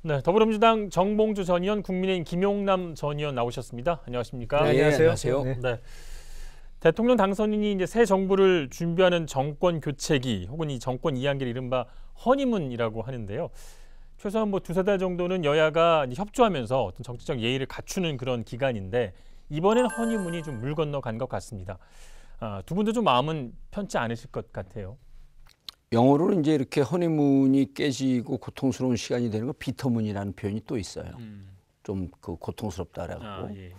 네, 더불어민주당 정봉주 전 의원, 국민의힘 김용남 전 의원 나오셨습니다. 안녕하십니까? 네, 안녕하세요. 네. 대통령 당선인이 이제 새 정부를 준비하는 정권 교체기 혹은 이 정권 이양기를 이른바 허니문이라고 하는데요. 최소한 뭐 두세 달 정도는 여야가 협조하면서 어떤 정치적 예의를 갖추는 그런 기간인데 이번엔 허니문이 좀 물 건너간 것 같습니다. 두 분도 좀 마음은 편치 않으실 것 같아요. 영어로는 이제 이렇게 허니문이 깨지고 고통스러운 시간이 되는 거 비터문이라는 표현이 또 있어요. 좀 그 고통스럽다 그래갖고. 예.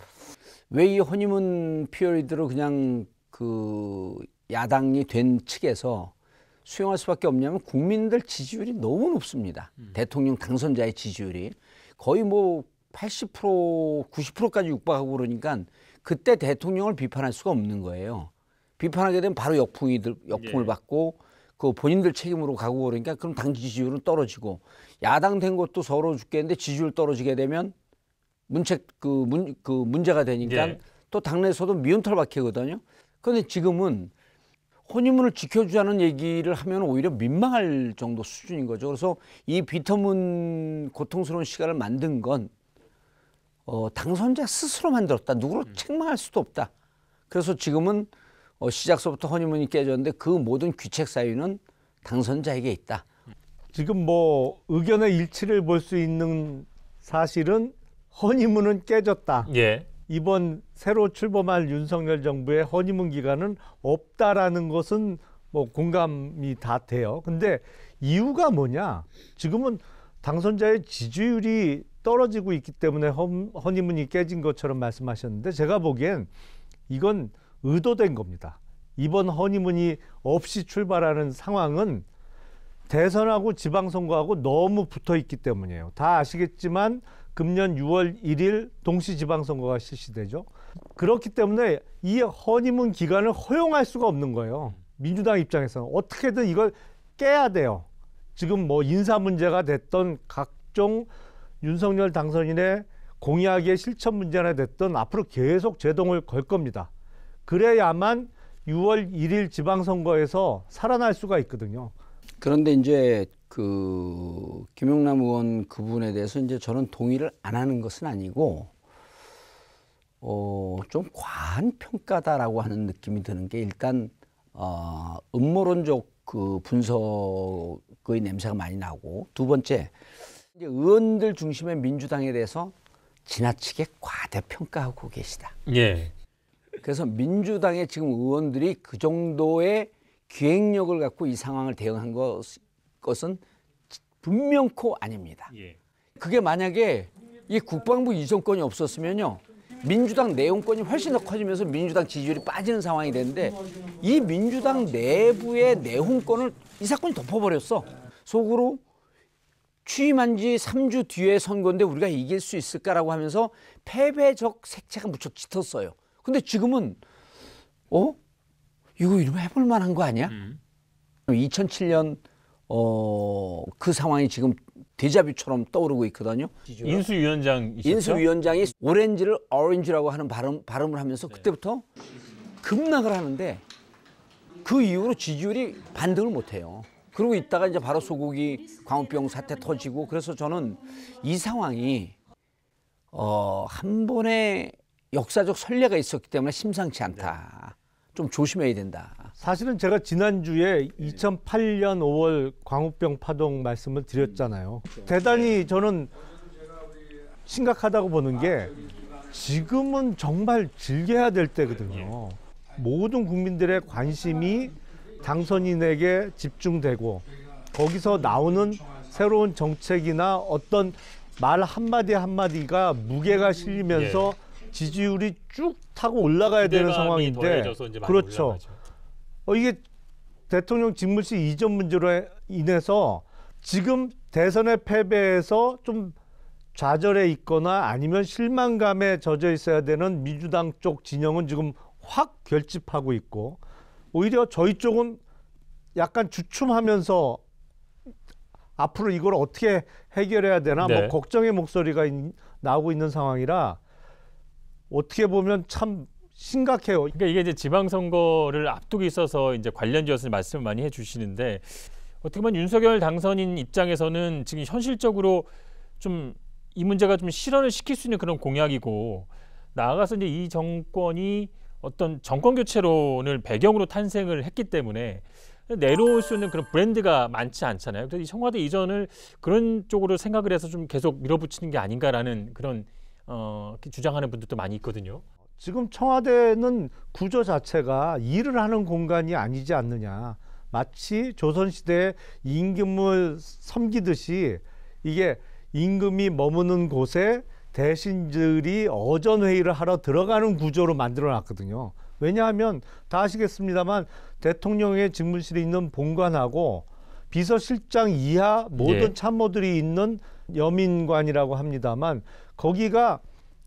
왜 이 허니문 피어리드로 그냥 그 야당이 된 측에서 수용할 수밖에 없냐면 국민들 지지율이 너무 높습니다. 대통령 당선자의 지지율이 거의 뭐 80%, 90%까지 육박하고 그러니까 그때 대통령을 비판할 수가 없는 거예요. 비판하게 되면 바로 역풍을 받고 그 본인들 책임으로 가고 그러니까 그럼 당 지지율은 떨어지고 야당 된 것도 서러워 죽겠는데 지지율 떨어지게 되면 문제가 되니까 또 당내에서도 미운털 박히거든요. 그런데 지금은 허니문을 지켜주자는 얘기를 하면 오히려 민망할 정도 수준인 거죠. 그래서 이 비터문 고통스러운 시간을 만든 건 당선자 스스로 만들었다. 누구를 책망할 수도 없다. 그래서 지금은 시작서부터 허니문이 깨졌는데 그 모든 귀책 사유는 당선자에게 있다. 지금 뭐 의견의 일치를 볼 수 있는 사실은 허니문은 깨졌다. 예. 이번 새로 출범할 윤석열 정부의 허니문 기간은 없다라는 것은 뭐 공감이 다 돼요. 근데 이유가 뭐냐? 지금은 당선자의 지지율이 떨어지고 있기 때문에 허니문이 깨진 것처럼 말씀하셨는데 제가 보기엔 이건 의도된 겁니다. 이번 허니문이 없이 출발하는 상황은 대선하고 지방선거하고 너무 붙어 있기 때문이에요. 다 아시겠지만 금년 6월 1일 동시지방선거가 실시되죠. 그렇기 때문에 이 허니문 기간을 허용할 수가 없는 거예요. 민주당 입장에서는 어떻게든 이걸 깨야 돼요. 지금 뭐 인사 문제가 됐던 각종 윤석열 당선인의 공약의 실천 문제나 됐던 앞으로 계속 제동을 걸 겁니다. 그래야만 6월 1일 지방선거에서 살아날 수가 있거든요. 그런데 이제 그 김용남 의원 그분에 대해서 이제 저는 동의를 안 하는 것은 아니고 좀 과한 평가다라고 하는 느낌이 드는 게 일단 음모론적 그 분석의 냄새가 많이 나고 두 번째 이제 의원들 중심의 민주당에 대해서 지나치게 과대평가하고 계시다. 예. 그래서 민주당의 지금 의원들이 그 정도의 기획력을 갖고 이 상황을 대응한 것은 분명코 아닙니다. 예. 그게 만약에 이 국방부 이전권이 없었으면요. 민주당 내용권이 훨씬 더 커지면서 민주당 지지율이 빠지는 상황이 됐는데 이 민주당 내부의 내홍권을 이 사건이 덮어버렸어. 속으로 취임한 지 3주 뒤에 선거인데 우리가 이길 수 있을까라고 하면서 패배적 색채가 무척 짙었어요. 근데 지금은 이거 이러면 해볼 만한 거 아니야? 2007년 그 상황이 지금 데자뷰처럼 떠오르고 있거든요. 인수위원장이셨죠? 인수위원장이 오렌지를 어렌지라고 하는 발음을 하면서 그때부터 급락을 하는데 그 이후로 지지율이 반등을 못해요. 그러고 있다가 이제 바로 소고기 광우병 사태 터지고 그래서 저는 이 상황이 한 번의 역사적 선례가 있었기 때문에 심상치 않다. 좀 조심해야 된다. 사실은 제가 지난주에 2008년 5월 광우병 파동 말씀을 드렸잖아요. 대단히 저는 심각하다고 보는 게 지금은 정말 즐겨야 될 때거든요. 모든 국민들의 관심이 당선인에게 집중되고 거기서 나오는 새로운 정책이나 어떤 말 한마디 한마디가 무게가 실리면서 지지율이 쭉 타고 올라가야 되는 상황인데 그렇죠. 이게 대통령 집무실 이전 문제로 인해서 지금 대선의 패배에서 좀 좌절해 있거나 아니면 실망감에 젖어 있어야 되는 민주당 쪽 진영은 지금 확 결집하고 있고 오히려 저희 쪽은 약간 주춤하면서 앞으로 이걸 어떻게 해결해야 되나 뭐 걱정의 목소리가 나오고 있는 상황이라 어떻게 보면 참 심각해요. 그러니까 이게 이제 지방선거를 앞두고 있어서 이제 관련지어서 말씀을 많이 해주시는데 어떻게 보면 윤석열 당선인 입장에서는 지금 현실적으로 좀 이 문제가 좀 실현을 시킬 수 있는 그런 공약이고 나아가서 이제 이 정권이 어떤 정권 교체론을 배경으로 탄생을 했기 때문에 내려올 수 있는 그런 브랜드가 많지 않잖아요. 그래서 이 청와대 이전을 그런 쪽으로 생각을 해서 좀 계속 밀어붙이는 게 아닌가라는 그런 주장하는 분들도 많이 있거든요. 지금 청와대는 구조 자체가 일을 하는 공간이 아니지 않느냐. 마치 조선시대에 임금을 섬기듯이 이게 임금이 머무는 곳에 대신들이 어전회의를 하러 들어가는 구조로 만들어 놨거든요. 왜냐하면 다 아시겠습니다만 대통령의 직무실에 있는 본관하고 비서실장 이하 모든 참모들이 있는 여민관이라고 합니다만 거기가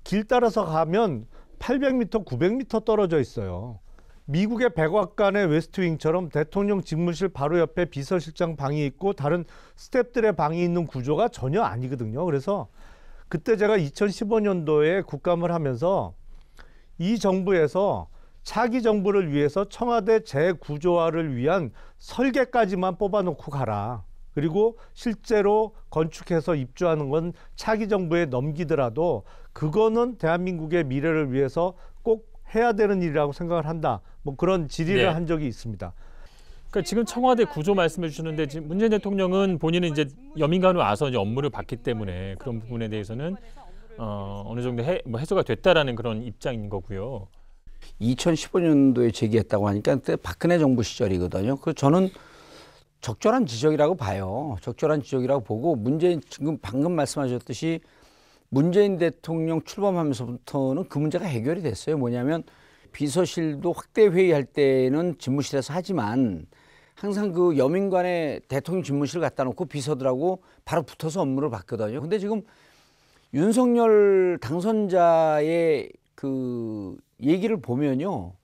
길 따라서 가면 800m, 900m 떨어져 있어요. 미국의 백악관의 웨스트윙처럼 대통령 직무실 바로 옆에 비서실장 방이 있고 다른 스태프들의 방이 있는 구조가 전혀 아니거든요. 그래서 그때 제가 2015년도에 국감을 하면서 이 정부에서 차기 정부를 위해서 청와대 재구조화를 위한 설계까지만 뽑아놓고 가라. 그리고 실제로 건축해서 입주하는 건 차기 정부에 넘기더라도 그거는 대한민국의 미래를 위해서 꼭 해야 되는 일이라고 생각을 한다. 뭐 그런 질의를 한 적이 있습니다. 그러니까 지금 청와대 구조 말씀해 주시는데 지금 문재인 대통령은 본인은 이제 여민관으로 와서 이제 업무를 받기 때문에 그런 부분에 대해서는 어느 정도 해소가 됐다라는 그런 입장인 거고요. 2015년도에 제기했다고 하니까 그때 박근혜 정부 시절이거든요. 그 저는 적절한 지적이라고 봐요. 적절한 지적이라고 보고 지금 방금 말씀하셨듯이 문재인 대통령 출범하면서부터는 그 문제가 해결이 됐어요. 뭐냐면 비서실도 확대 회의할 때는 집무실에서 하지만 항상 그 여민관에 대통령 집무실 갖다 놓고 비서들하고 바로 붙어서 업무를 받거든요. 근데 지금 윤석열 당선자의 그 얘기를 보면요.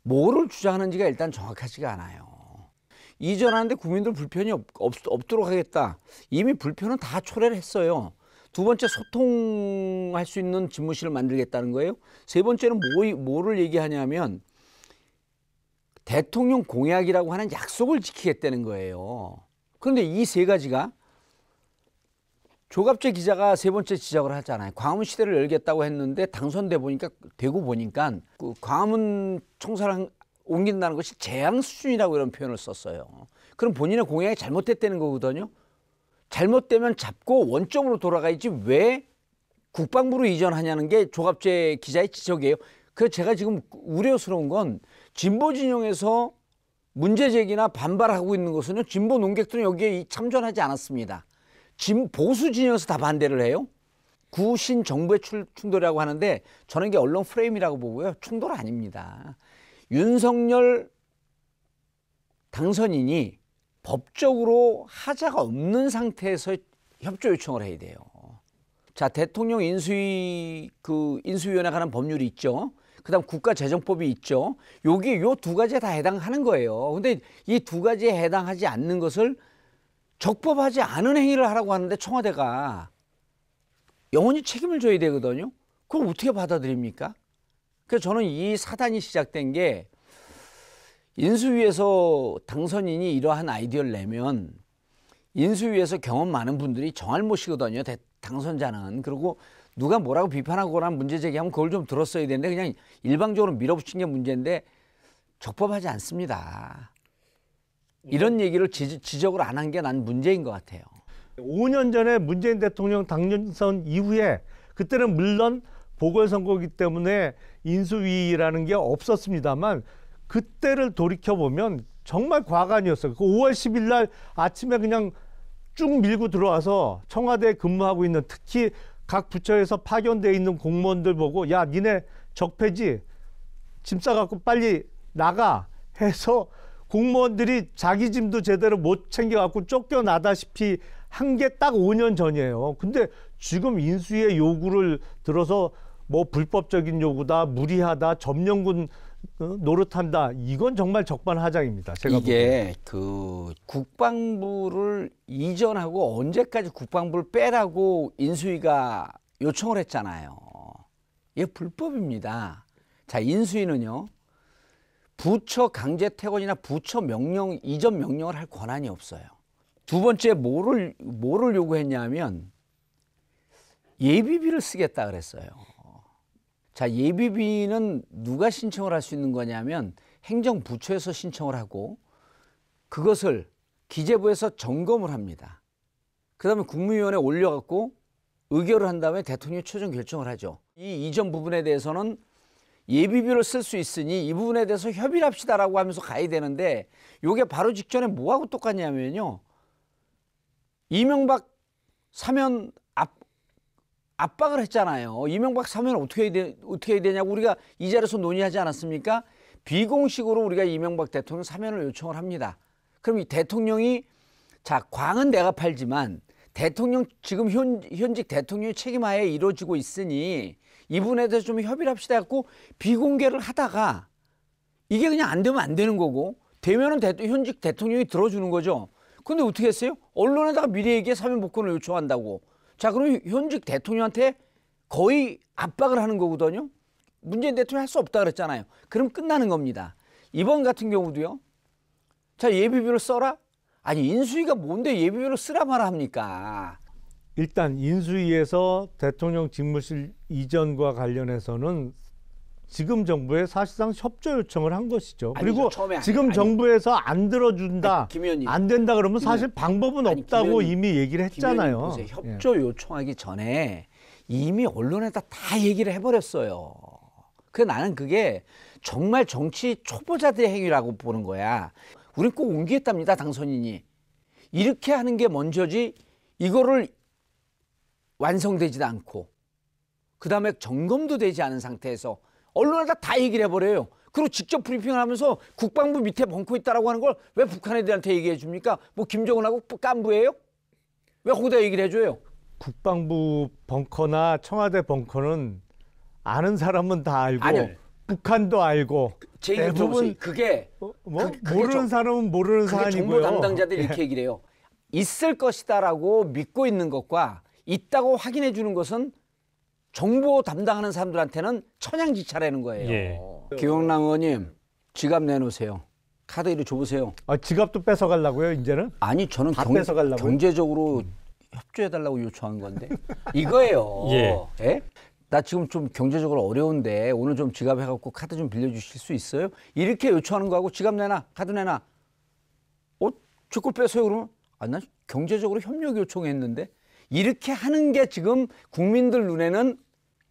뭐를 주장하는지가 일단 정확하지가 않아요. 이전하는데 국민들 불편이 없도록 하겠다. 이미 불편은 다 초래를 했어요. 두 번째 소통할 수 있는 집무실을 만들겠다는 거예요. 세 번째는 뭐를 얘기하냐면 대통령 공약이라고 하는 약속을 지키겠다는 거예요. 그런데 이 세 가지가 조갑재 기자가 세 번째 지적을 하잖아요. 광화문 시대를 열겠다고 했는데 되고 보니까 그 광화문 총사를 옮긴다는 것이 재앙 수준이라고 이런 표현을 썼어요. 그럼 본인의 공약이 잘못됐다는 거거든요. 잘못되면 잡고 원점으로 돌아가야지 왜 국방부로 이전하냐는 게 조갑재 기자의 지적이에요. 그래서 제가 지금 우려스러운 건 진보 진영에서 문제 제기나 반발하고 있는 것은요. 진보 논객들은 여기에 참전하지 않았습니다. 보수 진영에서 다 반대를 해요. 구신 정부의 충돌이라고 하는데 저는 이게 언론 프레임이라고 보고요. 충돌 아닙니다. 윤석열 당선인이 법적으로 하자가 없는 상태에서 협조 요청을 해야 돼요. 자, 대통령 인수위원회 관한 법률이 있죠. 그다음 국가재정법이 있죠. 여기 요 두 가지에 다 해당하는 거예요. 근데 이 두 가지에 해당하지 않는 것을 적법하지 않은 행위를 하라고 하는데 청와대가 영원히 책임을 져야 되거든요. 그걸 어떻게 받아들입니까? 그래서 저는 이 사단이 시작된 게 인수위에서 당선인이 이러한 아이디어를 내면 인수위에서 경험 많은 분들이 정할못이거든요. 당선자는. 그리고 누가 뭐라고 비판하거나 문제 제기하면 그걸 좀 들었어야 되는데 그냥 일방적으로 밀어붙인 게 문제인데 적법하지 않습니다. 이런 얘기를 지적을 안 한 게 난 문제인 것 같아요. 5년 전에 문재인 대통령 당선 이후에 그때는 물론 보궐선거이기 때문에 인수위라는 게 없었습니다만 그때를 돌이켜보면 정말 과간이었어요. 그 5월 10일 날 아침에 그냥 쭉 밀고 들어와서 청와대에 근무하고 있는 특히 각 부처에서 파견돼 있는 공무원들 보고 야 니네 적폐지 짐 싸갖고 빨리 나가 해서 공무원들이 자기 짐도 제대로 못 챙겨갖고 쫓겨나다시피 한 게 딱 5년 전이에요. 근데 지금 인수위의 요구를 들어서 뭐 불법적인 요구다, 무리하다, 점령군 노릇한다. 이건 정말 적반하장입니다. 제가 이게 그 국방부를 이전하고 언제까지 국방부를 빼라고 인수위가 요청을 했잖아요. 이게 불법입니다. 자, 인수위는요. 부처 강제 퇴원이나 부처 명령 이전 명령을 할 권한이 없어요. 두 번째 뭐를 요구했냐면 예비비를 쓰겠다 그랬어요. 자, 예비비는 누가 신청을 할 수 있는 거냐면 행정부처에서 신청을 하고 그것을 기재부에서 점검을 합니다. 그 다음에 국무위원회에 올려갖고 의결을 한 다음에 대통령이 최종 결정을 하죠. 이 이전 부분에 대해서는 예비비를 쓸 수 있으니 이 부분에 대해서 협의를 합시다라고 하면서 가야 되는데 이게 바로 직전에 뭐하고 똑같냐면요. 이명박 사면 압박을 했잖아요. 이명박 사면 어떻게 해야 되냐고 우리가 이 자리에서 논의하지 않았습니까? 비공식으로 우리가 이명박 대통령 사면을 요청을 합니다. 그럼 이 대통령이 자, 광은 내가 팔지만 대통령 지금 현직 대통령의 책임하에 이루어지고 있으니 이 부분에 대해서 좀 협의를 합시다 갖고 비공개를 하다가 이게 그냥 안 되면 안 되는 거고 되면은 현직 대통령이 들어주는 거죠. 근데 어떻게 했어요? 언론에다가 미리 얘기해 사면 복권을 요청한다고. 자, 그럼 현직 대통령한테 거의 압박을 하는 거거든요. 문재인 대통령이 할 수 없다 그랬잖아요. 그럼 끝나는 겁니다. 이번 같은 경우도요. 자, 예비비를 써라? 아니, 인수위가 뭔데 예비비를 쓰라 말아 합니까? 일단 인수위에서 대통령 직무실 이전과 관련해서는 지금 정부에 사실상 협조 요청을 한 것이죠. 아니죠, 그리고 처음에 지금 정부에서 안 들어준다, 김 의원님, 안 된다 그러면 사실 방법은 아니, 없다고 김 의원님, 이미 얘기를 했잖아요. 보세요. 협조 요청하기 전에 이미 언론에다 다 얘기를 해버렸어요. 그래서 나는 그게 정말 정치 초보자들의 행위라고 보는 거야. 우린 꼭 옮기겠답니다, 당선인이. 이렇게 하는 게 먼저지 이거를 완성되지도 않고 그다음에 점검도 되지 않은 상태에서 언론에다 다 얘기를 해버려요. 그리고 직접 브리핑을 하면서 국방부 밑에 벙커 있다라고 하는 걸 왜 북한 애들한테 얘기해 줍니까? 뭐 김정은하고 깐부예요? 왜 거기다 얘기를 해줘요? 국방부 벙커나 청와대 벙커는 아는 사람은 다 알고 아니요. 북한도 알고 제 얘기를 들어보세요. 그게 그게 모르는 사람은 모르는 그게 사안이고요. 정보 담당자들이 이렇게 얘기를 해요. 있을 것이다라고 믿고 있는 것과 있다고 확인해 주는 것은 정보 담당하는 사람들한테는 천양지차라는 거예요. 예. 김영남 의원님 지갑 내놓으세요. 카드 이리 줘보세요. 아, 지갑도 뺏어가려고요 이제는? 아니 저는 다 뺏어가려고요? 경제적으로 협조해달라고 요청한 건데 이거예요. 예. 예? 나 지금 좀 경제적으로 어려운데 오늘 좀 지갑 해갖고 카드 좀 빌려주실 수 있어요? 이렇게 요청하는 거하고 지갑 내놔, 카드 내놔. 제 걸 뺏어요 그러면? 아, 난 경제적으로 협력 요청했는데 이렇게 하는 게 지금 국민들 눈에는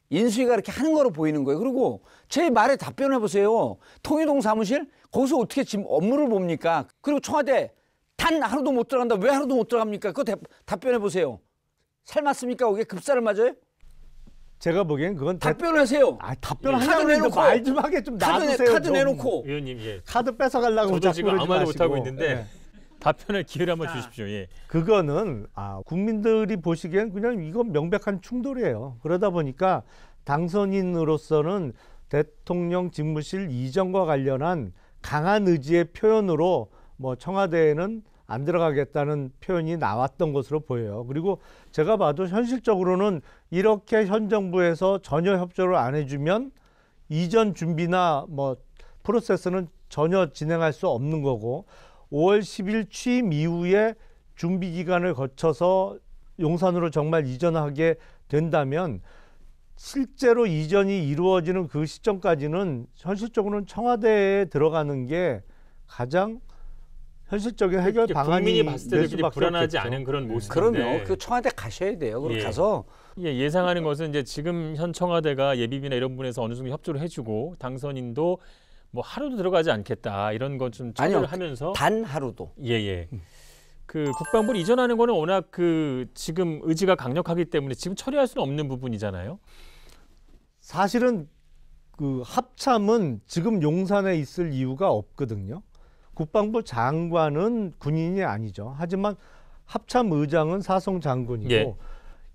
인수위가 그렇게 하는 거로 보이는 거예요. 그리고 제 말에 답변해 보세요. 통일동 사무실 거기서 어떻게 지금 업무를 봅니까? 그리고 청와대 단 하루도 못 들어간다. 왜 하루도 못 들어갑니까? 그거 답변해 보세요. 삶았습니까? 거기에 급사를 맞아요? 제가 보기엔 그건 답변하세요. 답변하려고 했는데 말 좀 하게 좀 놔두세요. 카드 내놓고. 의원님, 예. 카드 뺏어가려고 저도 자꾸 지금 그러지 아무 말도 마시고. 못하고 있는데 예. 답변을 기회를 한번 주십시오. 예. 그거는 국민들이 보시기엔 그냥 이건 명백한 충돌이에요. 그러다 보니까 당선인으로서는 대통령 직무실 이전과 관련한 강한 의지의 표현으로 뭐 청와대에는 안 들어가겠다는 표현이 나왔던 것으로 보여요. 그리고 제가 봐도 현실적으로는 이렇게 현 정부에서 전혀 협조를 안 해주면 이전 준비나 뭐 프로세스는 전혀 진행할 수 없는 거고 5월 10일 취임 이후에 준비 기간을 거쳐서 용산으로 정말 이전하게 된다면 실제로 이전이 이루어지는 그 시점까지는 현실적으로는 청와대에 들어가는 게 가장 현실적인 해결 방안이 국민이 봤을 때도 될 이렇게 수밖에 불안하지 없겠죠. 않은 그런 모습인데. 그럼요. 그 청와대 가셔야 돼요. 그럼 예. 가서 예상하는 것은 이제 지금 현 청와대가 예비비나 이런 부분에서 어느 정도 협조를 해주고 당선인도 뭐 하루도 들어가지 않겠다 이런 것 좀 처리를 하면서 단 하루도. 예예. 그 국방부를 이전하는 거는 워낙 그 지금 의지가 강력하기 때문에 지금 처리할 수는 없는 부분이잖아요. 사실은 그 합참은 지금 용산에 있을 이유가 없거든요. 국방부 장관은 군인이 아니죠. 하지만 합참 의장은 사성 장군이고 예.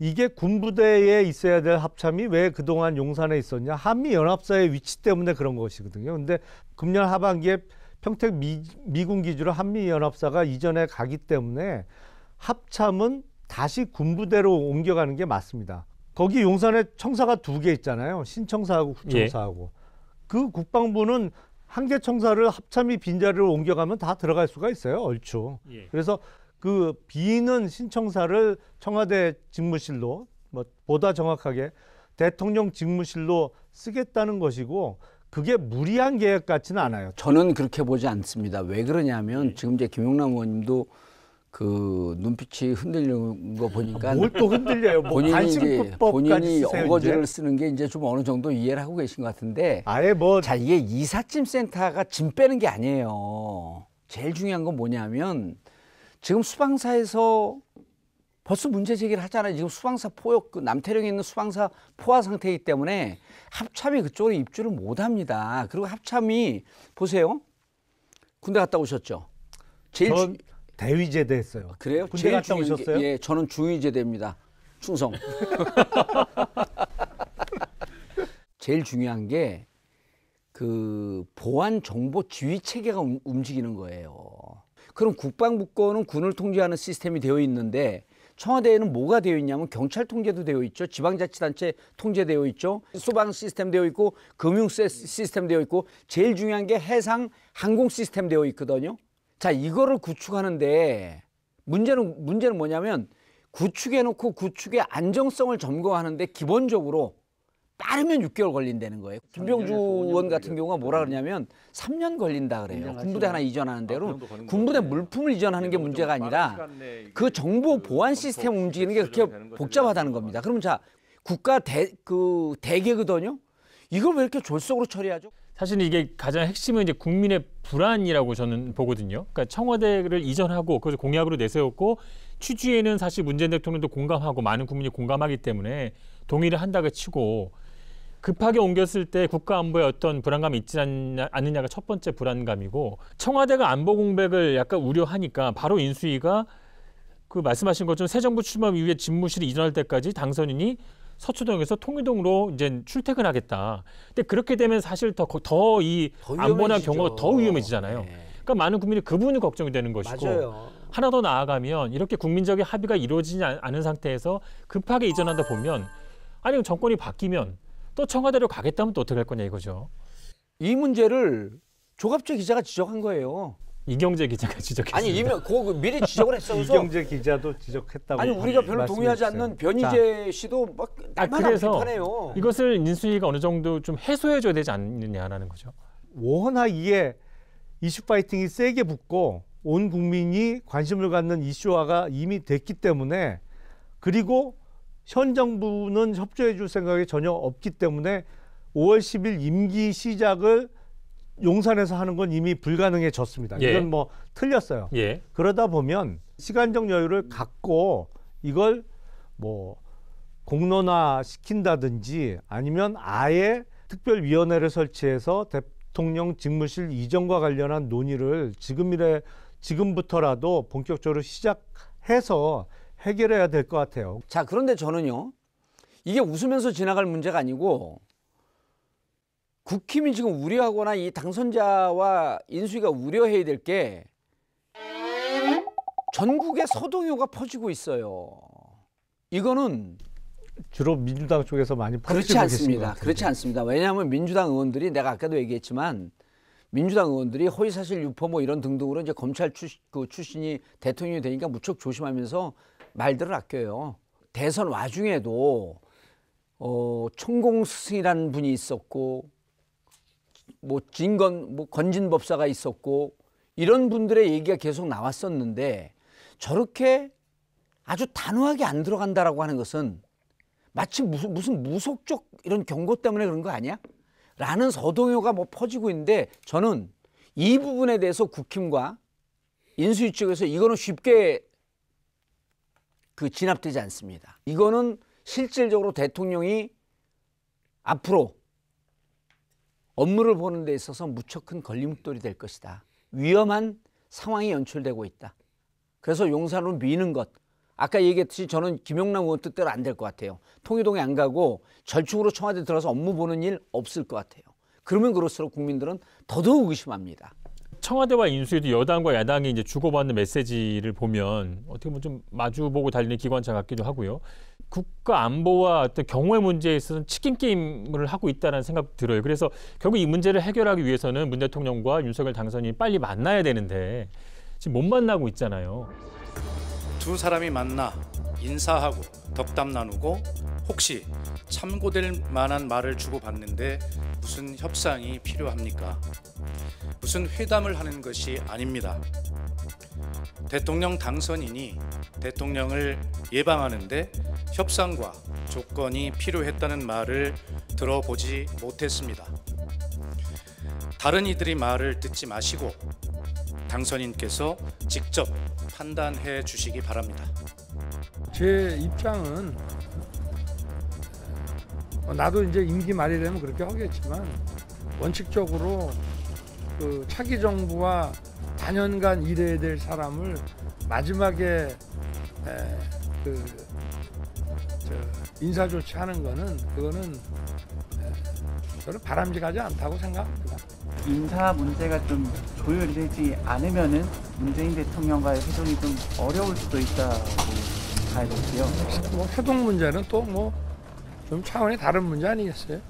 이게 군부대에 있어야 될 합참이 왜 그동안 용산에 있었냐. 한미연합사의 위치 때문에 그런 것이거든요. 근데 금년 하반기에 평택 미군 기지로 한미연합사가 이전에 가기 때문에 합참은 다시 군부대로 옮겨가는 게 맞습니다. 거기 용산에 청사가 2개 있잖아요. 신청사하고 후청사하고. 그 국방부는 한 개 청사를 합참이 빈자리로 옮겨가면 다 들어갈 수가 있어요. 얼추. 예. 그래서 그 비는 신청사를 청와대 집무실로 뭐 보다 정확하게 대통령 직무실로 쓰겠다는 것이고 그게 무리한 계획 같지는 않아요. 저는 그렇게 보지 않습니다. 왜 그러냐면 지금 이제 김용남 의원님도 그 눈빛이 흔들리는 거 보니까 뭘 또 흔들려요? 뭐 본인이 어거지를 쓰는 게 이제 좀 어느 정도 이해를 하고 계신 것 같은데 아예 뭐 자 이게 이삿짐 센터가 짐 빼는 게 아니에요. 제일 중요한 건 뭐냐면 지금 수방사에서 벌써 문제 제기를 하잖아요. 지금 수방사 포역 그 남태령에 있는 수방사 포화 상태이기 때문에 합참이 그쪽으로 입주를 못합니다. 그리고 합참이 보세요. 군대 갔다 오셨죠? 전 대위제대 했어요. 그래요? 군대 갔다 오셨어요? 예, 저는 중위제대입니다. 충성. 제일 중요한 게 그 보안 정보 지휘 체계가 움직이는 거예요. 그럼 국방부 거는 군을 통제하는 시스템이 되어 있는데 청와대에는 뭐가 되어 있냐면 경찰 통제도 되어 있죠. 지방자치단체 통제되어 있죠. 소방 시스템 되어 있고 금융 시스템 되어 있고 제일 중요한 게 해상 항공 시스템 되어 있거든요. 자, 이거를 구축하는데 문제는 뭐냐면 구축해놓고 구축의 안정성을 점검하는데 기본적으로 빠르면 6개월 걸린다는 거예요. 김병주 의원 같은 경우가 뭐라 그러냐면 3년 걸린다 그래요. 군부대 하나 이전하는데 그럼 군부대 물품을 이전하는 게 문제가 아니라 그 정보 보안 시스템 움직이는 게 그렇게 복잡하다는 겁니다. 그러면 자, 국가 대개거든요. 이걸 왜 이렇게 졸속으로 처리하죠? 사실 이게 가장 핵심은 이제 국민의 불안이라고 저는 보거든요. 그러니까 청와대를 이전하고 그것을 공약으로 내세웠고 취지에는 사실 문재인 대통령도 공감하고 많은 국민이 공감하기 때문에 동의를 한다고 치고 급하게 옮겼을 때 국가안보에 어떤 불안감이 있지 않느냐가 첫 번째 불안감이고 청와대가 안보 공백을 약간 우려하니까 바로 인수위가 그 말씀하신 것처럼 새 정부 출범 이후에 집무실이 이전할 때까지 당선인이 서초동에서 통일동으로 이제 출퇴근하겠다. 근데 그렇게 되면 사실 더 이 안보나 경호가 더 위험해지잖아요. 네. 그러니까 많은 국민이 그 부분이 걱정이 되는 것이고 맞아요. 하나 더 나아가면 이렇게 국민적인 합의가 이루어지지 않은 상태에서 급하게 이전하다 보면 아니 정권이 바뀌면 또 청와대로 가겠다면 또 어떻게 할 거냐 이거죠. 이 문제를 조갑재 기자가 지적한 거예요. 이경재 기자가 지적했습니다. 아니 이면 그거 미리 지적을 했어요. 이경재 기자도 지적했다고. 아니 우리가 별로 동의하지 않는 변희재 씨도 막 날마다 비판해요. 이것을 인수위가 어느 정도 좀 해소해줘야 되지 않느냐라는 거죠. 워낙 이게 이슈 파이팅이 세게 붙고 온 국민이 관심을 갖는 이슈화가 이미 됐기 때문에 그리고 현 정부는 협조해 줄 생각이 전혀 없기 때문에 5월 10일 임기 시작을 용산에서 하는 건 이미 불가능해졌습니다. 예. 이건 뭐 틀렸어요. 예. 그러다 보면 시간적 여유를 갖고 이걸 뭐 공론화 시킨다든지 아니면 아예 특별위원회를 설치해서 대통령 직무실 이전과 관련한 논의를 지금부터라도 본격적으로 시작해서 해결해야 될 것 같아요. 자, 그런데 저는요. 이게 웃으면서 지나갈 문제가 아니고 국힘이 지금 우려하거나 이 당선자와 인수위가 우려해야 될 게 전국에 서동요가 퍼지고 있어요. 이거는 주로 민주당 쪽에서 많이 퍼지고 그렇지 않습니다. 그렇지 않습니다. 왜냐하면 민주당 의원들이 내가 아까도 얘기했지만 민주당 의원들이 허위사실 유포 뭐 이런 등등으로 이제 검찰 출신이 대통령이 되니까 무척 조심하면서 말들을 아껴요. 대선 와중에도 천공 스승이라는 분이 있었고 뭐 건진 법사가 있었고 이런 분들의 얘기가 계속 나왔었는데 저렇게 아주 단호하게 안 들어간다라고 하는 것은 마치 무슨 무속적 이런 경고 때문에 그런 거 아니야? 라는 서동요가 뭐 퍼지고 있는데 저는 이 부분에 대해서 국힘과 인수위 측에서 이거는 쉽게 진압되지 않습니다. 이거는 실질적으로 대통령이 앞으로 업무를 보는 데 있어서 무척 큰 걸림돌이 될 것이다. 위험한 상황이 연출되고 있다. 그래서 용산으로 미는 것. 아까 얘기했듯이 저는 김용남 의원 뜻대로 안 될 것 같아요. 통일동에 안 가고 절충으로 청와대 들어가서 업무 보는 일 없을 것 같아요. 그러면 그럴수록 국민들은 더더욱 의심합니다. 청와대와 인수위도 여당과 야당이 이제 주고받는 메시지를 보면 어떻게 보면 좀 마주보고 달리는 기관차 같기도 하고요. 국가 안보와 어떤 경호의 문제에 있어서는 치킨 게임을 하고 있다는 생각 들어요. 그래서 결국 이 문제를 해결하기 위해서는 문 대통령과 윤석열 당선인이 빨리 만나야 되는데 지금 못 만나고 있잖아요. 두 사람이 만나 인사하고 덕담 나누고 혹시 참고될 만한 말을 주고받는데 무슨 협상이 필요합니까? 무슨 회담을 하는 것이 아닙니다. 대통령 당선인이 대통령을 예방하는데 협상과 조건이 필요했다는 말을 들어보지 못했습니다. 다른 이들의 말을 듣지 마시고 당선인께서 직접 판단해 주시기 바랍니다. 제 입장은 나도 이제 임기 말이 되면 그렇게 하겠지만 원칙적으로 그 차기 정부와 단연간 일해야 될 사람을 마지막에 인사 조치하는 거는 그거는 저는 바람직하지 않다고 생각합니다. 인사 문제가 좀 조율되지 않으면은 문재인 대통령과의 회동이 좀 어려울 수도 있다고 봐야 되고요. 뭐 회동 문제는 또 뭐 좀 차원이 다른 문제 아니겠어요?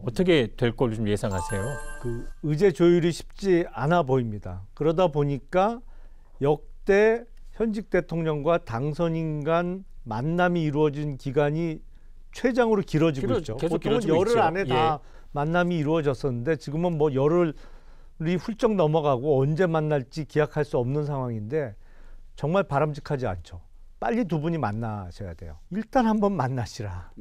어떻게 될 걸로 좀 예상하세요? 그 의제 조율이 쉽지 않아 보입니다. 그러다 보니까 역대 현직 대통령과 당선인 간 만남이 이루어진 기간이 최장으로 길어지고 있죠. 계속 보통은 길어지고 열흘 있죠. 안에 다 만남이 이루어졌었는데 지금은 뭐 열흘이 훌쩍 넘어가고 언제 만날지 기약할 수 없는 상황인데 정말 바람직하지 않죠. 빨리 두 분이 만나셔야 돼요. 일단 한번 만나시라.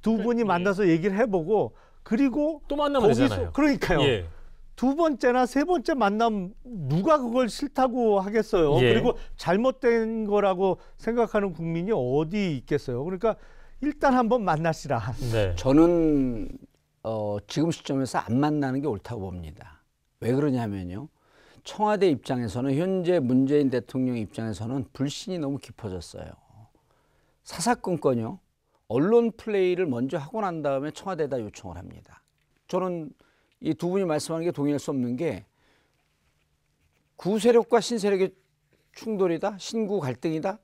두 분이 만나서 얘기를 해보고 그리고 또 만나면 되잖아요. 그러니까요. 예. 두 번째나 세 번째 만남 누가 그걸 싫다고 하겠어요. 예. 그리고 잘못된 거라고 생각하는 국민이 어디 있겠어요. 그러니까 일단 한번 만나시라. 네. 저는 지금 시점에서 안 만나는 게 옳다고 봅니다. 왜 그러냐면요. 청와대 입장에서는 현재 문재인 대통령 입장에서는 불신이 너무 깊어졌어요. 사사건건요. 언론 플레이를 먼저 하고 난 다음에 청와대에다 요청을 합니다. 저는 이 두 분이 말씀하는 게 동의할 수 없는 게 구세력과 신세력의 충돌이다? 신구 갈등이다?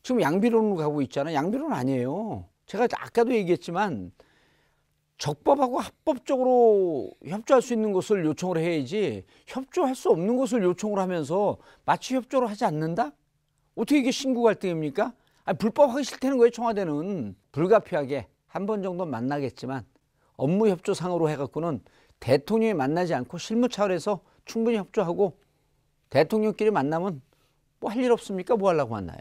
지금 양비론으로 가고 있잖아요. 양비론 아니에요. 제가 아까도 얘기했지만 적법하고 합법적으로 협조할 수 있는 것을 요청을 해야지 협조할 수 없는 것을 요청을 하면서 마치 협조를 하지 않는다? 어떻게 이게 신구 갈등입니까? 아니, 불법하기 싫다는 거예요. 청와대는. 불가피하게 한 번 정도 만나겠지만 업무 협조상으로 해갖고는 대통령이 만나지 않고 실무 차원에서 충분히 협조하고 대통령끼리 만나면 뭐 할 일 없습니까? 뭐 하려고 만나요?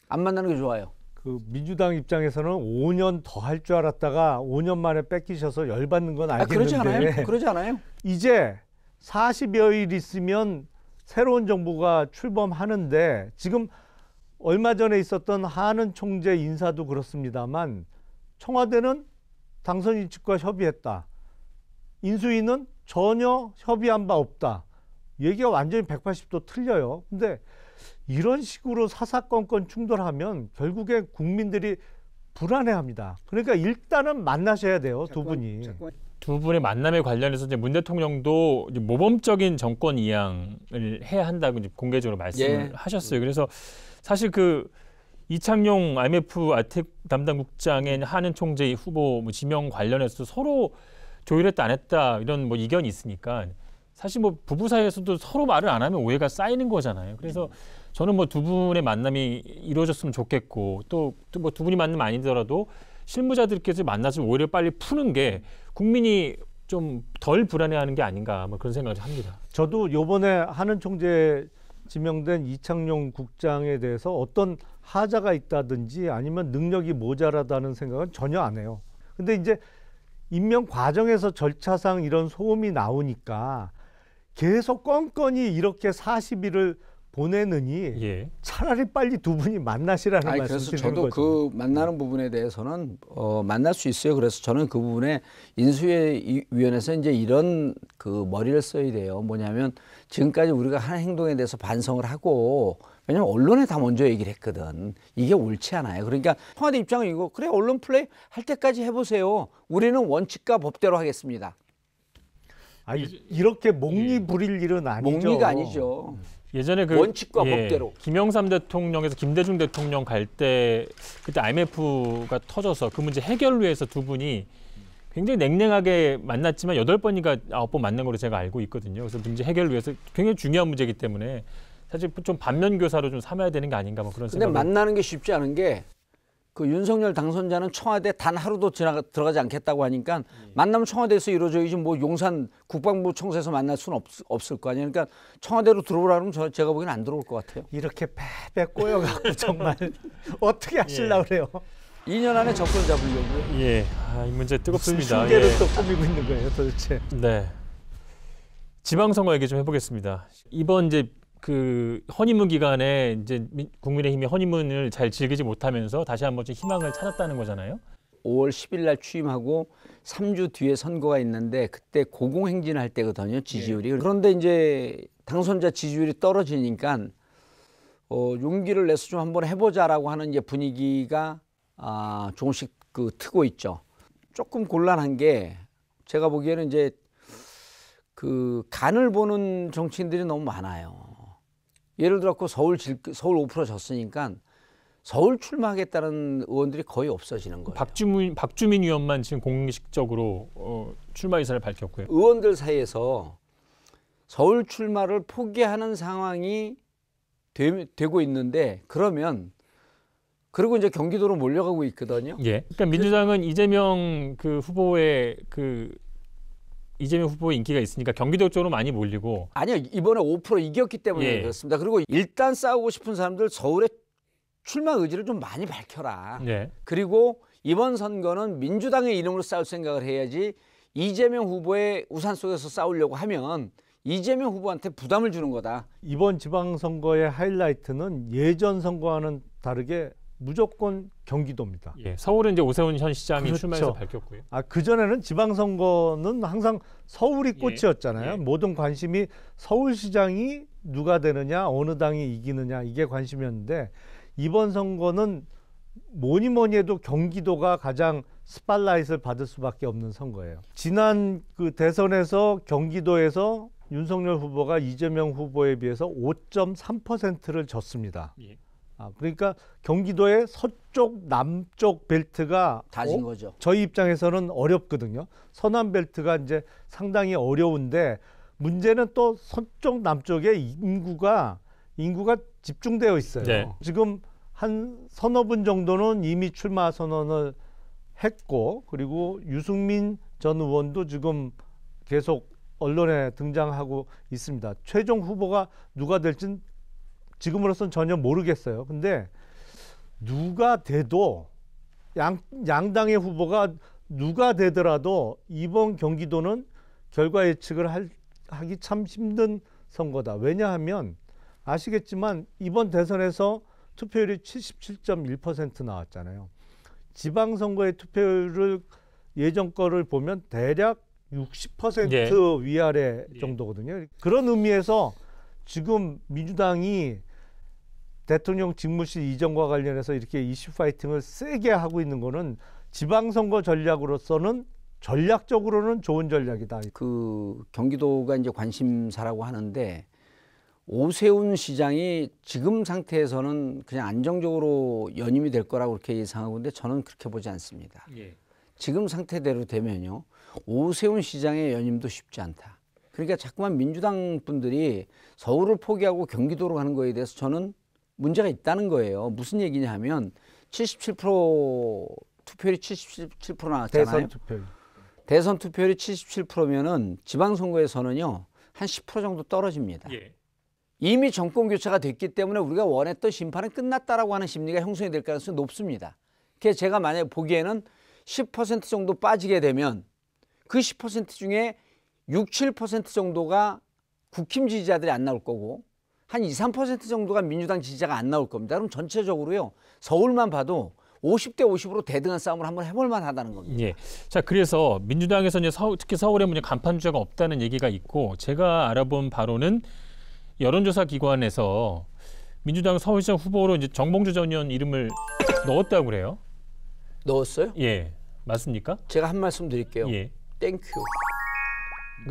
안 만나는 게 좋아요. 그 민주당 입장에서는 5년 더 할 줄 알았다가 5년 만에 뺏기셔서 열받는 건 알겠는데 그러지 않아요? 그러지 않아요? 이제 40여일 있으면 새로운 정부가 출범하는데 지금 얼마 전에 있었던 하는 총재 인사도 그렇습니다만 청와대는 당선인 측과 협의했다. 인수위는 전혀 협의한 바 없다. 얘기가 완전히 180도 틀려요. 근데 이런 식으로 사사건건 충돌하면 결국에 국민들이 불안해합니다. 그러니까 일단은 만나셔야 돼요, 두 분이. 두 분의 만남에 관련해서 이제 문 대통령도 이제 모범적인 정권 이양을 해야 한다고 이제 공개적으로 말씀을 하셨어요. 그래서 사실 그 이창용 IMF 아텍 담당 국장의 하는 총재 후보 뭐 지명 관련해서 서로 조율했다 안 했다 이런 뭐 이견이 있으니까 사실 뭐 부부 사이에서도 서로 말을 안 하면 오해가 쌓이는 거잖아요. 그래서 저는 뭐 두 분의 만남이 이루어졌으면 좋겠고 또 뭐 두 분이 만나면 아니더라도 실무자들께서 만나서 오히려 빨리 푸는 게 국민이 좀 덜 불안해하는 게 아닌가 뭐 그런 생각을 합니다. 저도 이번에 하는 총재 지명된 이창용 국장에 대해서 어떤 하자가 있다든지 아니면 능력이 모자라다는 생각은 전혀 안 해요. 근데 이제 임명 과정에서 절차상 이런 소음이 나오니까 계속 건건이 이렇게 40일을 보내느니 차라리 빨리 두 분이 만나시라는 말씀 그래서 드리는 저도 거죠. 그 만나는 부분에 대해서는 만날 수 있어요. 그래서 저는 그 부분에 인수위원회에서 이제 이런 그 머리를 써야 돼요. 뭐냐면 지금까지 우리가 한 행동에 대해서 반성을 하고 왜냐면 언론에 다 먼저 얘기를 했거든. 이게 옳지 않아요. 그러니까 청와대 입장은 이거 그래 언론 플레이 할 때까지 해보세요. 우리는 원칙과 법대로 하겠습니다. 이렇게 목리 부릴 일은 아니죠. 목리가 아니죠. 예전에 그 원칙과 법대로. 김영삼 대통령에서 김대중 대통령 갈 때 그때 IMF가 터져서 그 문제 해결을 위해서 두 분이 굉장히 냉랭하게 만났지만 8번인가 9번 만난 걸로 제가 알고 있거든요. 그래서 문제 해결을 위해서 굉장히 중요한 문제이기 때문에 사실 좀 반면 교사로 좀 삼아야 되는 게 아닌가 뭐 그런 근데 생각을. 만나는 게 쉽지 않은 게 그 윤석열 당선자는 청와대 단 하루도 들어가지 않겠다고 하니까 만나면 청와대에서 이루어져야지 뭐 용산 국방부 청사에서 만날 수는 없을 거 아니에요. 그러니까 청와대로 들어오라 그러면 제가 보기엔 안 들어올 것 같아요. 이렇게 패패 꼬여갖고 정말 어떻게 하시려고 그래요? 2년 안에 정권 잡으려고요. 예, 이 문제 뜨겁습니다. 흉계를 예. 또 꾸미고 있는 거예요, 도대체. 네. 지방선거 얘기 좀 해보겠습니다. 이번 이제 그 허니문 기간에 이제 국민의힘이 허니문을 잘 즐기지 못하면서 다시 한번 좀 희망을 찾았다는 거잖아요. 5월 10일 날 취임하고 3주 뒤에 선거가 있는데 그때 고공행진할 때거든요, 지지율이. 그런데 이제 당선자 지지율이 떨어지니까 용기를 내서 좀 한번 해보자라고 하는 이제 분위기가 조금씩 그 트고 있죠. 조금 곤란한 게 제가 보기에는 이제 그 간을 보는 정치인들이 너무 많아요. 예를 들어 서울 5% 졌으니까 서울 출마하겠다는 의원들이 거의 없어지는 거예요. 박주민 의원만 지금 공식적으로 출마 의사를 밝혔고요. 의원들 사이에서 서울 출마를 포기하는 상황이 되고 있는데 그리고 이제 경기도로 몰려가고 있거든요. 예. 그러니까 민주당은 이재명 이재명 후보의 인기가 있으니까 경기도 쪽으로 많이 몰리고. 아니요, 이번에 5% 이겼기 때문에 예. 그렇습니다. 그리고 일단 싸우고 싶은 사람들 서울에 출마 의지를 좀 많이 밝혀라. 예. 그리고 이번 선거는 민주당의 이름으로 싸울 생각을 해야지 이재명 후보의 우산 속에서 싸우려고 하면 이재명 후보한테 부담을 주는 거다. 이번 지방선거의 하이라이트는 예전 선거와는 다르게 무조건 경기도입니다. 예. 서울은 이제 오세훈 현 시장이 그렇죠. 출마해서 밝혔고요. 그전에는 지방선거는 항상 서울이 꽃이었잖아요. 예. 모든 관심이 서울시장이 누가 되느냐, 어느 당이 이기느냐 이게 관심이었는데 이번 선거는 뭐니 해도 경기도가 가장 스팟라이트를 받을 수밖에 없는 선거예요. 지난 그 대선에서 경기도에서 윤석열 후보가 이재명 후보에 비해서 5.3%를 졌습니다. 예. 그러니까 경기도의 서쪽, 남쪽 벨트가 다진 거죠. 저희 입장에서는 어렵거든요. 서남 벨트가 이제 상당히 어려운데 문제는 또 서쪽, 남쪽에 인구가 집중되어 있어요. 네. 지금 한 서너 분 정도는 이미 출마 선언을 했고 그리고 유승민 전 의원도 지금 계속 언론에 등장하고 있습니다. 최종 후보가 누가 될지는 지금으로서는 전혀 모르겠어요. 근데 누가 돼도 양당의 후보가 누가 되더라도 이번 경기도는 결과 예측을 하기 참 힘든 선거다. 왜냐하면 아시겠지만 이번 대선에서 투표율이 77.1% 나왔잖아요. 지방선거의 투표율을 예전 거를 보면 대략 60% 예. 위아래 정도거든요. 그런 의미에서 지금 민주당이 대통령 직무실 이전과 관련해서 이렇게 이슈 파이팅을 세게 하고 있는 거는 지방선거 전략으로서는 전략적으로는 좋은 전략이다. 그 경기도가 이제 관심사라고 하는데 오세훈 시장이 지금 상태에서는 그냥 안정적으로 연임이 될 거라고 그렇게 예상하고 있는데 저는 그렇게 보지 않습니다. 예. 지금 상태대로 되면요. 오세훈 시장의 연임도 쉽지 않다. 그러니까 자꾸만 민주당 분들이 서울을 포기하고 경기도로 가는 거에 대해서 저는 문제가 있다는 거예요. 무슨 얘기냐 하면 77% 투표율이 77% 나왔잖아요. 대선 투표율. 대선 투표율이 77%면은 지방선거에서는요. 한 10% 정도 떨어집니다. 예. 이미 정권 교체가 됐기 때문에 우리가 원했던 심판은 끝났다라고 하는 심리가 형성이 될 가능성이 높습니다. 그래서 제가 만약에 보기에는 10% 정도 빠지게 되면 그 10% 중에 6, 7% 정도가 국힘 지지자들이 안 나올 거고 한 2, 3% 정도가 민주당 지지자가 안 나올 겁니다. 그럼 전체적으로요. 서울만 봐도 50대 50으로 대등한 싸움을 한번 해볼 만하다는 겁니다. 예. 자, 그래서 민주당에서 이제 특히 서울에 간판 주자가 없다는 얘기가 있고 제가 알아본 바로는 여론조사 기관에서 민주당 서울시장 후보로 이제 정봉주 전 의원 이름을 넣었다고 그래요. 넣었어요? 예. 맞습니까? 제가 한 말씀 드릴게요. 예. 땡큐.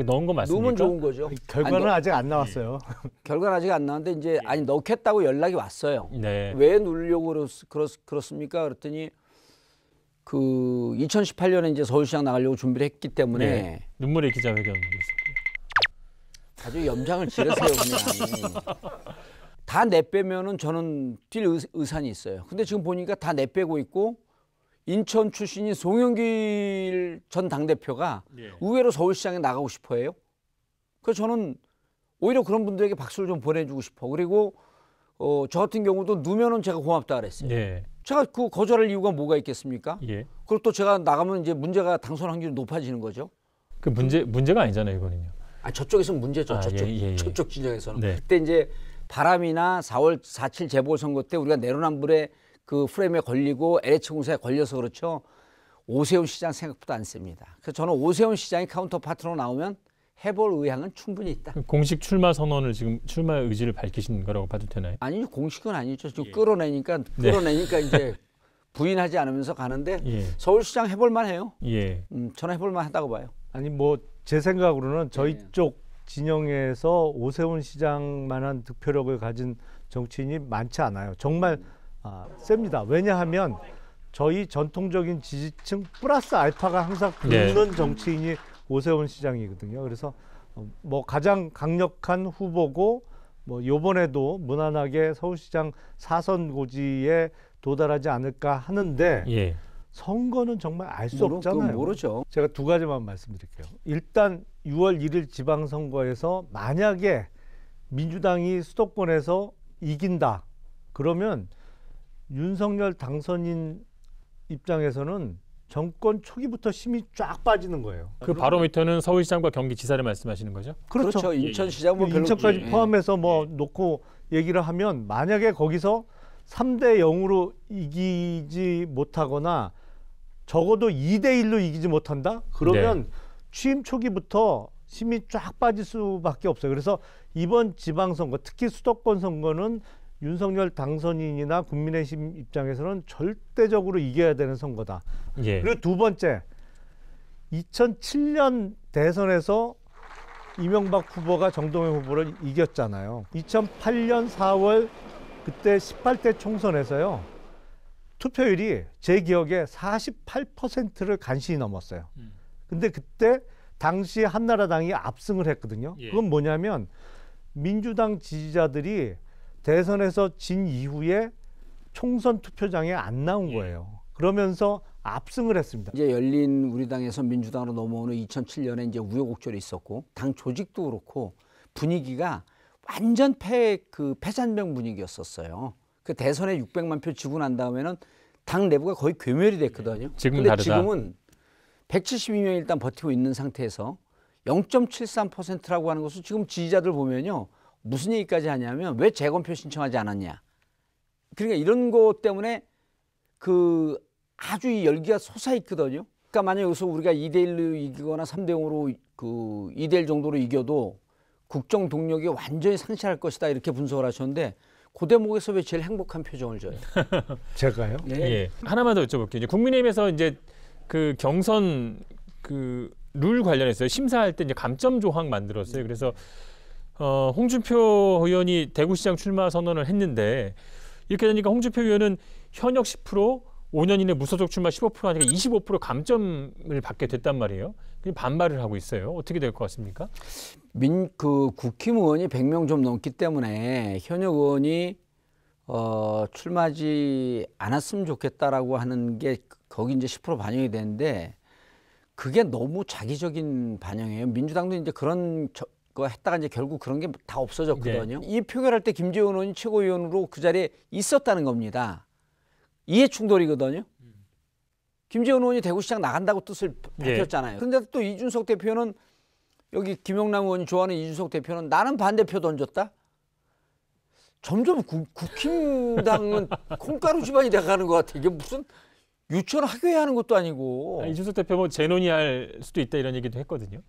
넣은 거 맞습니까? 넣으면 좋은 거죠. 결과는 아니, 아직 안 나왔어요. 결과는 아직 안 나왔는데 이제 아니 넣겠다고 연락이 왔어요. 네. 왜 누르려고 그렇습니까? 그랬더니 그 2018년에 이제 서울시장 나가려고 준비를 했기 때문에 네. 눈물의 기자회견 있었고요. 아주 염장을 지르세요 그냥. 다 내빼면은 저는 뛸 의사는 있어요. 근데 지금 보니까 다 내빼고 있고 인천 출신인 송영길 전 당대표가 의외로 서울시장에 나가고 싶어해요. 그래서 저는 오히려 그런 분들에게 박수를 좀 보내주고 싶어. 그리고 저 같은 경우도 누면은 제가 고맙다 그랬어요. 제가 그 거절할 이유가 뭐가 있겠습니까? 그리고 또 제가 나가면 이제 문제가 당선 확률이 높아지는 거죠. 그 문제가 아니잖아요, 이거는요. 저쪽에서는 문제죠. 저쪽 진영에서는. 그때 이제 바람이나 4월 4.7 재보궐선거 때 우리가 내로남불의 그 프레임에 걸리고 LH 공사에 걸려서 그렇죠. 오세훈 시장 생각보다 안 셉니다. 그래서 저는 오세훈 시장이 카운터 파트로 나오면 해볼 의향은 충분히 있다. 공식 출마 선언을 지금 출마 의지를 밝히신 거라고 봐도 되나요? 아니요, 공식은 아니죠. 지금 끌어내니까 이제 부인하지 않으면서 가는데 서울시장 해볼만 해요. 저는 해볼만 하다고 봐요. 아니 뭐 제 생각으로는 저희 쪽 진영에서 오세훈 시장만한 득표력을 가진 정치인이 많지 않아요. 정말 셉니다. 왜냐하면 저희 전통적인 지지층 플러스 알파가 항상 붙는 정치인이 오세훈 시장이거든요. 그래서 뭐 가장 강력한 후보고 뭐 요번에도 무난하게 서울시장 4선 고지에 도달하지 않을까 하는데 선거는 정말 알 수 없잖아요. 모르죠. 제가 두 가지만 말씀드릴게요. 일단 6월 1일 지방선거에서 만약에 민주당이 수도권에서 이긴다. 그러면 윤석열 당선인 입장에서는 정권 초기부터 힘이 쫙 빠지는 거예요. 그 바로미터는 서울시장과 경기지사를 말씀하시는 거죠? 그렇죠. 인천시장 뭐 인천까지 포함해서 뭐 놓고 얘기를 하면 만약에 거기서 3대 0으로 이기지 못하거나 적어도 2대 1로 이기지 못한다? 그러면 취임 초기부터 힘이 쫙 빠질 수밖에 없어요. 그래서 이번 지방선거, 특히 수도권 선거는 윤석열 당선인이나 국민의힘 입장에서는 절대적으로 이겨야 되는 선거다. 그리고 두 번째, 2007년 대선에서 이명박 후보가 정동영 후보를 이겼잖아요. 2008년 4월 그때 18대 총선에서요. 투표율이 제 기억에 48%를 간신히 넘었어요. 근데 그때 당시 한나라당이 압승을 했거든요. 그건 뭐냐면 민주당 지지자들이 대선에서 진 이후에 총선 투표장에 안 나온 거예요. 그러면서 압승을 했습니다. 이제 열린 우리당에서 민주당으로 넘어오는 2007년에 이제 우여곡절이 있었고 당 조직도 그렇고 분위기가 완전 패잔병 분위기였었어요. 그 대선에 600만 표 지고 난 다음에는 당 내부가 거의 괴멸이 됐거든요. 지금은 근데 다르다. 지금은 172명이 일단 버티고 있는 상태에서 0.73%라고 하는 것은 지금 지지자들 보면요. 무슨 얘기까지 하냐면 왜 재검표 신청하지 않았냐. 그러니까 이런 것 때문에 그 아주 이 열기가 솟아있거든요. 그러니까 만약 여기서 우리가 2대 1로 이기거나 3대 0으로 그 2대 1 정도로 이겨도 국정 동력이 완전히 상실할 것이다 이렇게 분석을 하셨는데 그 대목에서 왜 제일 행복한 표정을 줘요? 제가요? 하나만 더 여쭤볼게요. 이제 국민의힘에서 이제 그 경선 그 룰 관련해서 심사할 때 이제 감점 조항 만들었어요. 그래서 홍준표 의원이 대구시장 출마 선언을 했는데 이렇게 되니까 홍준표 의원은 현역 10%, 5년 이내 무소속 출마 15% 하니까 25% 감점을 받게 됐단 말이에요. 반발을 하고 있어요. 어떻게 될 것 같습니까? 국힘 의원이 100명 좀 넘기 때문에 현역 의원이 출마하지 않았으면 좋겠다라고 하는 게 거기 이제 10% 반영이 되는데 그게 너무 자기적인 반영이에요. 민주당도 이제 그런 거 했다가 이제 결국 그런 게 다 없어졌거든요. 이 표결할 때 김재원 의원이 최고위원으로 그 자리에 있었다는 겁니다. 이해 충돌이거든요. 김재원 의원이 대구시장 나간다고 뜻을 밝혔잖아요. 그런데 또 이준석 대표는 여기 김영남 의원이 좋아하는 이준석 대표는 나는 반대표 던졌다. 점점 국힘당은 콩가루 집안이 돼가는 것 같아. 이게 무슨 유치원 학교회하는 것도 아니고. 이준석 대표 뭐 재논의할 수도 있다 이런 얘기도 했거든요.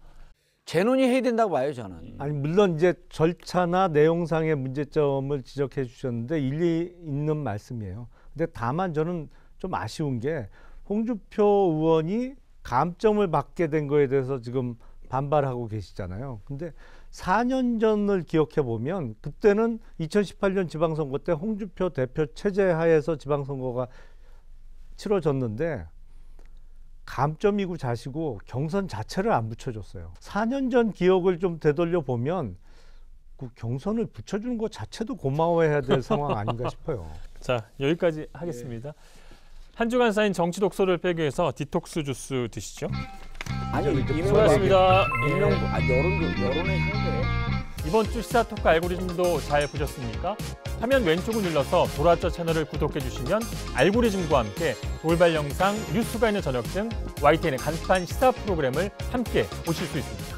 재논의해야 된다고 봐요 저는. 아니 물론 이제 절차나 내용상의 문제점을 지적해 주셨는데 일리 있는 말씀이에요. 근데 다만 저는 좀 아쉬운 게 홍준표 의원이 감점을 받게 된 거에 대해서 지금 반발하고 계시잖아요. 근데 4년 전을 기억해 보면 그때는 2018년 지방선거 때 홍준표 대표 체제 하에서 지방선거가 치러졌는데 감점이고 자시고 경선 자체를 안 붙여줬어요. 4년 전 기억을 좀 되돌려 보면 그 경선을 붙여주는 것 자체도 고마워해야 될 상황 아닌가 싶어요. 자, 여기까지 하겠습니다. 한 주간 쌓인 정치 독소를 빼기 위해서 디톡스 주스 드시죠. 아니 수고하셨습니다. 이명박 여론의 향배. 이번 주 시사 토크 알고리즘도 잘 보셨습니까? 화면 왼쪽을 눌러서 돌아쩌 채널을 구독해 주시면 알고리즘과 함께 돌발 영상, 뉴스가 있는 저녁 등 YTN의 간판 시사 프로그램을 함께 보실 수 있습니다.